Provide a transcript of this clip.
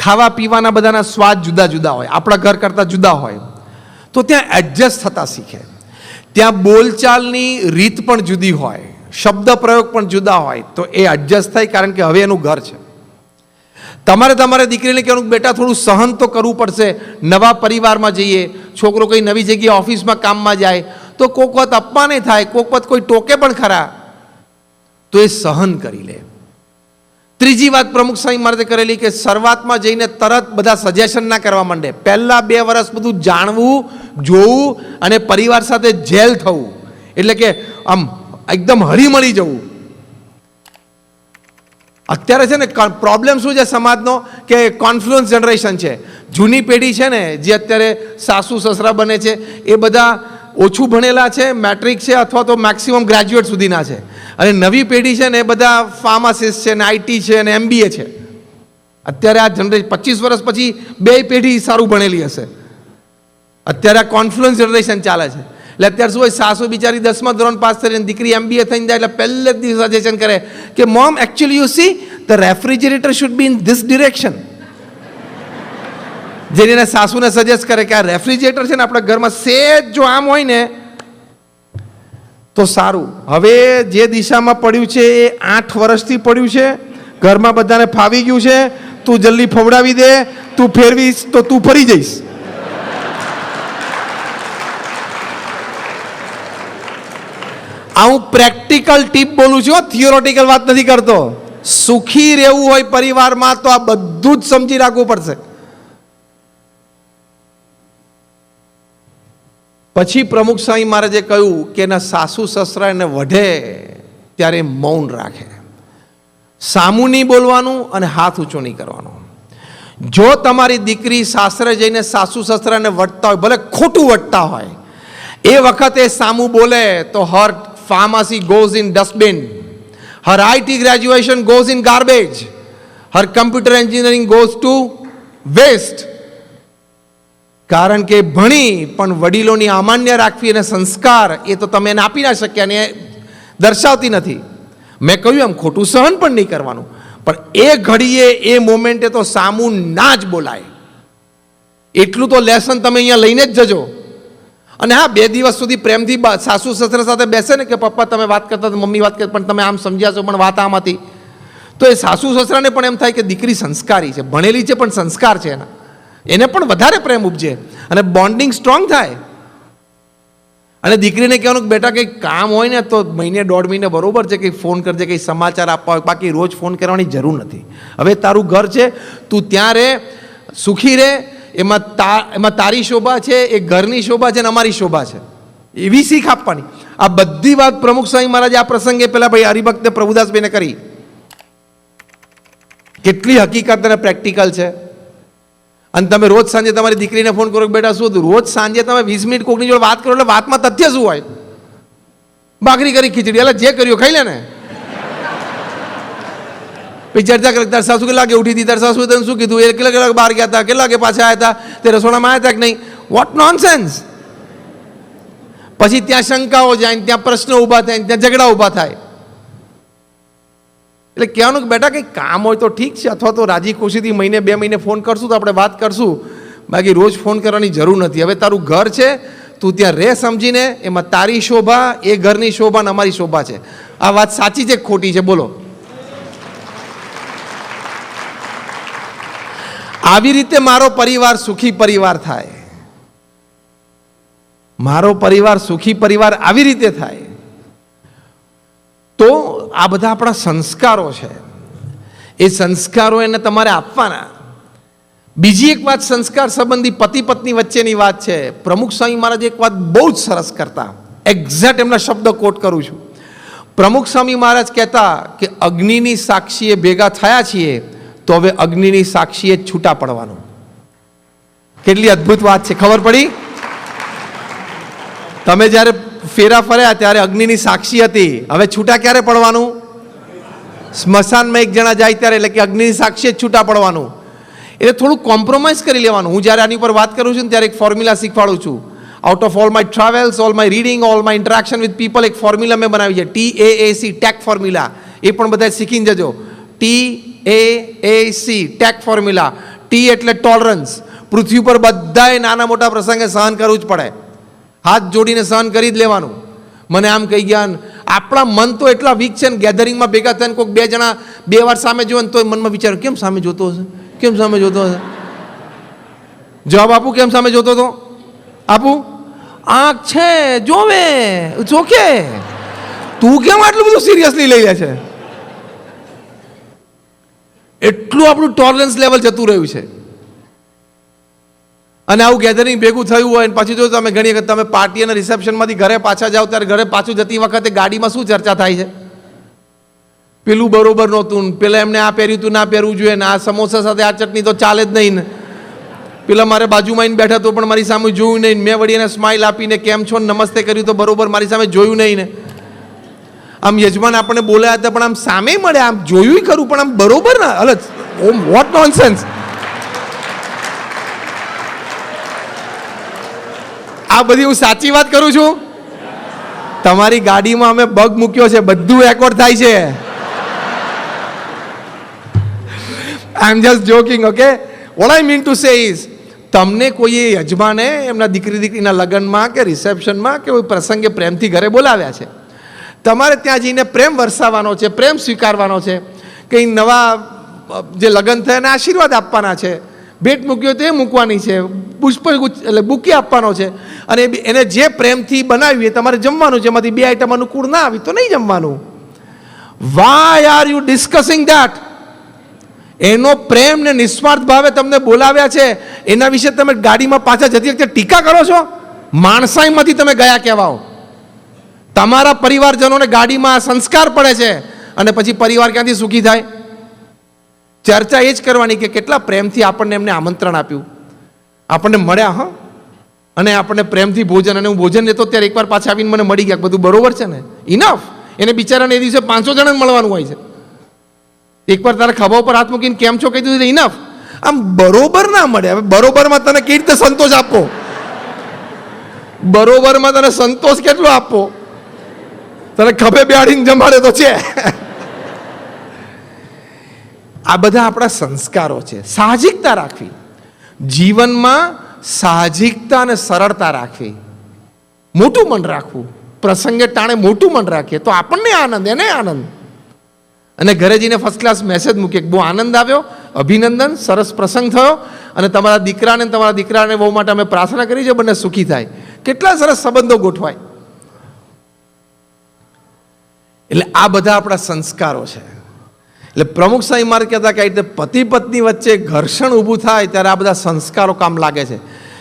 ખાવા પીવાના બધાના સ્વાદ જુદા જુદા હોય, આપણા ઘર કરતાં જુદા હોય, તો ત્યાં એડજસ્ટ થતા શીખે. ત્યાં બોલચાલની રીત પણ જુદી હોય, શબ્દ પ્રયોગ પણ જુદા હોય, તો એ એડજસ્ટ થાય, કારણ કે હવે એનું ઘર છે. તમારે દીકરીને કહેવાનું બેટા થોડું સહન તો કરવું પડશે. નવા પરિવારમાં જઈએ, છોકરો કંઈ નવી જગ્યાએ ઓફિસમાં કામમાં જાય તો કોક વખત અપમાને થાય, કોક વખત કોઈ ટોકે પણ ખરા, તો એ સહન કરી લે. ત્રીજી વાત પ્રમુખ સ્વામી મહારાજે કરેલી કે શરૂઆતમાં જઈને તરત બધા સજેશન ના કરવા માંડે. પહેલા 2 વર્ષ બધું જાણવું, જોવું અને પરિવાર સાથે જેલ થવું, એટલે કે આમ એકદમ હળીમળી જવું. અત્યારે છે ને પ્રોબ્લેમ શું છે સમાજનો કે કોન્ફ્લુઅન્સ જનરેશન છે. જૂની પેઢી છે ને જે અત્યારે સાસુ સસરા બને છે એ બધા ઓછું ભણેલા છે, મેટ્રિક છે અથવા તો મેક્સિમમ ગ્રેજ્યુએટ સુધીના છે, અને નવી પેઢી છે ને એ બધા ફાર્માસિસ્ટ છે ને આઈટી છે ને MBA છે. અત્યારે આ જનરેશન 25 વર્ષ પછી 2 પેઢી સારું ભણેલી હશે. અત્યારે આ કોન્ફ્લુઅન્સ જનરેશન ચાલે છે. એટલે અત્યારે શું હોય, સાસુ બિચારી 10મા ધોરણ પાસ થઈને દીકરી MBA થઈને જાય એટલે પહેલે જ દિવસ સજેશન કરે કે mom actually you see the refrigerator should be in this direction. જેને એને સાસુને સજેસ્ટ કરે કે આ રેફ્રિજરેટર છે ને આપણા ઘરમાં સેજ જો આમ હોય ને તો સારું. હવે જે દિશામાં પડ્યું છે એ 8 વર્ષથી પડ્યું છે, ઘરમાં બધાને ફાવી ગયું છે, તું જલ્દી ફવડાવી દે, તું ફેરવીશ તો તું ફરી જઈશ. આ હું પ્રેક્ટિકલ ટીપ બોલું છું, થિયોરેટિકલ વાત નથી કરતો. સુખી રહેવું હોય પરિવારમાં તો આ બધું જ સમજી રાખવું પડશે. પછી પ્રમુખ સ્વામી મહારાજે કહ્યું કે એના સાસુ સસરા એને વઢે ત્યારે મૌન રાખે, સામું નહીં બોલવાનું અને હાથ ઊંચો નહીં કરવાનો. જો તમારી દીકરી સાસરે જઈને સાસુ સસરાને વઢતા હોય, ભલે ખોટું વઢતા હોય, એ વખતે સામું બોલે તો હર pharmacy goes in dustbin, her IT graduation goes in garbage, her computer engineering goes to waste. કારણ કે ભણી પણ વડીલોની અમાન્ય રાખવી અને સંસ્કાર એ તો તમે એને આપી ના શક્યા ને દર્શાવતી નથી. મેં કહ્યું એમ ખોટું સહન પણ નહીં કરવાનું, પણ એ ઘડીએ એ મોમેન્ટે તો સામું ના જ બોલાય. એટલું તો લેસન તમે અહીંયા લઈને જ જજો. અને હા, 2 દિવસ સુધી પ્રેમથી સાસુ સસરા સાથે બેસે ને કે પપ્પા તમે વાત કરતા મમ્મી વાત કરતા પણ તમે આમ સમજ્યા છો પણ વાત આમ હતી, તો એ સાસુ સસરાને પણ એમ થાય કે દીકરી સંસ્કારી છે, ભણેલી છે પણ સંસ્કાર છે એના, એને પણ વધારે પ્રેમ ઉપજે અને બોન્ડિંગ સ્ટ્રોંગ થાય. અને દીકરીને કહેવાનું કે બેટા કંઈક કામ હોય ને તો મહિને 1.5 મહિને બરોબર છે, કંઈક ફોન કરજે, કંઈક સમાચાર આપવા હોય, બાકી રોજ ફોન કરવાની જરૂર નથી. હવે તારું ઘર છે, તું ત્યાં રહે, સુખી રહે, એમાં તારી શોભા છે, એ ઘરની શોભા છે અને અમારી શોભા છે, એવી શીખ આપવાની. આ બધી વાત પ્રમુખ સ્વામી મહારાજ આ પ્રસંગે પેલા ભાઈ હરિભક્તે પ્રભુદાસભાઈને કરી. કેટલી હકીકત અને પ્રેક્ટિકલ છે. અને તમે રોજ સાંજે તમારી દીકરીને ફોન કરો કે બેટા શું હતું, રોજ સાંજે તમે 20 મિનિટ કોકની જોડે વાત કરો એટલે વાતમાં તથ્ય શું હોય? ભાખરી કરી ખીચડી, એટલે જે કર્યું ખાઈ લે ને. પછી ચર્ચા કરે તાર સાસુ કેટલા વાગે ઉઠી હતી, તાર સાસુ તને શું કીધું, એ કેટલા કલાક બહાર ગયા હતા, કેટલા વાગે પાછા આવ્યા હતા, તે રસોડામાં આવ્યા હતા કે નહીં. What nonsense. પછી ત્યાં શંકાઓ જાય, ત્યાં પ્રશ્નો ઊભા થાય, ત્યાં ઝઘડા ઊભા થાય. એટલે કહેવાનું કે બેટા કંઈક કામ હોય તો ઠીક છે, અથવા તો રાજી ખુશીથી મહિને 2 મહિને ફોન કરશું તો આપણે વાત કરશું, બાકી રોજ ફોન કરવાની જરૂર નથી. હવે તારું ઘર છે, તું ત્યાં રહે સમજીને, એમાં તારી શોભા, એ ઘરની શોભા ને અમારી શોભા છે. આ વાત સાચી છે કે ખોટી છે? બોલો. આવી રીતે મારો પરિવાર સુખી પરિવાર થાય. મારો પરિવાર સુખી પરિવાર આવી રીતે થાય. તો આ બધા આપણા સંસ્કારો છે, એ સંસ્કારો એને તમારે આપવાના. બીજી એક વાત સંસ્કાર સંબંધી પતિ પત્ની વચ્ચેની વાત છે. પ્રમુખ સ્વામી મહારાજ એક વાત બહુ જ સરસ કરતા, એક્ઝેક્ટ એમના શબ્દ કોટ કરું છું. પ્રમુખ સ્વામી મહારાજ કહેતા કે અગ્નિની સાક્ષીએ ભેગા થયા છીએ તો હવે અગ્નિની સાક્ષીએ જ છૂટા પડવાનું. કેટલી અદ્ભુત વાત છે, ખબર પડી? તમે જ્યારે ફેરા ફર્યા ત્યારે અગ્નિની સાક્ષી હતી, હવે છૂટા ક્યારે પડવાનું? સ્મશાનમાં એક જણા જાય ત્યારે, એટલે કે અગ્નિની સાક્ષીએ જ છૂટા પડવાનું. એટલે થોડું કોમ્પ્રોમાઇઝ કરી લેવાનું. હું જ્યારે આની પર વાત કરું છું ને ત્યારે એક ફોર્મ્યુલા શીખવાડું છું. Out of all my travels, all my reading, all my interaction with people, એક ફોર્મ્યુલા મેં બનાવી છે, TAAC, ટેક ફોર્મ્યુલા. એ પણ બધા શીખીને જજો. TAAC, take formula. ટી એટલે ટોલરન્સ. પૃથ્વી પર બધાએ નાના મોટા પ્રસંગે સહન કરવું જ પડે, હાથ જોડીને સહન કરી જ લેવાનું. મને આમ કહી ગયા, આપણા મન તો એટલા વીક છે ને, ગેધરિંગમાં ભેગા થઈને કોઈક બે જણા 2 વાર સામે જોવે ને તો મનમાં વિચારો કેમ સામે જોતો હશે, કેમ સામે જોતો હશે. જવાબ આપું કેમ સામે જોતો હતો? આપું? આંખ છે, જોવે, જોકે. તું કેમ આટલું બધું સિરિયસલી લઈ લે છે? એટલું આપણું ટોલરન્સ લેવલ જતું રહ્યું છે. અને આવું ગેધરિંગ ભેગું થયું હોય, પછી જો તમે ઘણી વખત તમે પાર્ટી અને રિસેપ્શનમાંથી ઘરે પાછા જાઓ ત્યારે ઘરે પાછું જતી વખતે ગાડીમાં શું ચર્ચા થાય છે? પેલું બરોબર નહોતું, પેલા એમને આ પહેર્યું તું, ના પહેરવું જોઈએ ને, આ સમોસા સાથે આ ચટણી તો ચાલે જ નહીં ને, પેલા મારે બાજુમાં આવીને બેઠા તો પણ મારી સામે જોયું નહીં, મેં વળી એને સ્માઇલ આપીને કેમ છો નમસ્તે કર્યું તો બરોબર મારી સામે જોયું નહીં ને. આમ યજમાન આપણને બોલાયા હતા પણ આમ સામે મળ્યા, આમ જોયું ખરું પણ આમ બરોબર ના. અલે વોટ નોનસેન્સ. આ બધી હું સાચી વાત કરું છું? તમારી ગાડીમાં અમે બગ મૂક્યો છે, બધું રેકોર્ડ થાય છે. I am just joking, okay? What I mean to say is, તમને કોઈએ યજમાને એમના દીકરીના લગ્નમાં કે રિસેપ્શનમાં કે કોઈ પ્રસંગે પ્રેમથી ઘરે બોલાવ્યા છે, તમારે ત્યાં જઈને પ્રેમ વરસાવવાનો છે, પ્રેમ સ્વીકારવાનો છે, કંઈ નવા જે લગ્ન થયા એને આશીર્વાદ આપવાના છે, ભેટ મૂક્યો તે મૂકવાની છે, પુષ્પ એટલે બુકે આપવાનો છે, અને એને જે પ્રેમથી બનાવ્યું એ તમારે જમવાનું છે. એમાંથી 2 આઈટમ અનુકૂળ ના આવી તો નહીં જમવાનું. Why are you discussing that? એનો પ્રેમ ને નિસ્વાર્થ ભાવે તમને બોલાવ્યા છે, એના વિશે તમે ગાડીમાં પાછા જતી વખતે ટીકા કરો છો? માણસાઈમાંથી તમે ગયા કહેવાઓ. તમારા પરિવારજનોને ગાડીમાં સંસ્કાર પડે છે અને પછી પરિવાર ક્યાંથી સુખી થાય? ચર્ચા એ જ કરવાની કે કેટલા પ્રેમથી આપણને એમને આમંત્રણ આપ્યું, આપણને મળ્યા, હા, અને આપણને પ્રેમથી ભોજન, અને હું ભોજન લેતો ત્યારે એકવાર પાછા આવીને મને મળી ગયા, બધું બરોબર છે ને, ઇનફ. એને બિચારાને એ દિવસે 500 જણાને મળવાનું હોય છે. એકવાર તારા ખભા ઉપર હાથ મૂકીને કેમ છો કહી દીધું, ઇનફ. આમ બરોબર ના મળે. હવે બરોબરમાં તને કેવી રીતે સંતોષ આપવો? બરોબરમાં તને સંતોષ કેટલો આપવો? તને ખભે બેહાડીને જમાડે તો છે. આ બધા આપણા સંસ્કારો છે. સાહજિકતા રાખવી જીવનમાં, સાહજિકતા અને સરળતા રાખવી, મોટું મન રાખવું, પ્રસંગે ટાણે મોટું મન રાખીએ તો આપણને આનંદ, એને આનંદ. અને ઘરે જઈને ફર્સ્ટ ક્લાસ મેસેજ મૂકીએ, બહુ આનંદ આવ્યો, અભિનંદન, સરસ પ્રસંગ થયો, અને તમારા દીકરાને બહુ માટે અમે પ્રાર્થના કરી છે બંને સુખી થાય. કેટલા સરસ સંબંધો ગોઠવાય. એટલે આ બધા આપણા સંસ્કારો છે. એટલે પ્રમુખ સાંઈ મારે કહેતા કે પતિ પત્ની વચ્ચે ઘર્ષણ ઊભું થાય ત્યારે આ બધા સંસ્કારો કામ લાગે છે.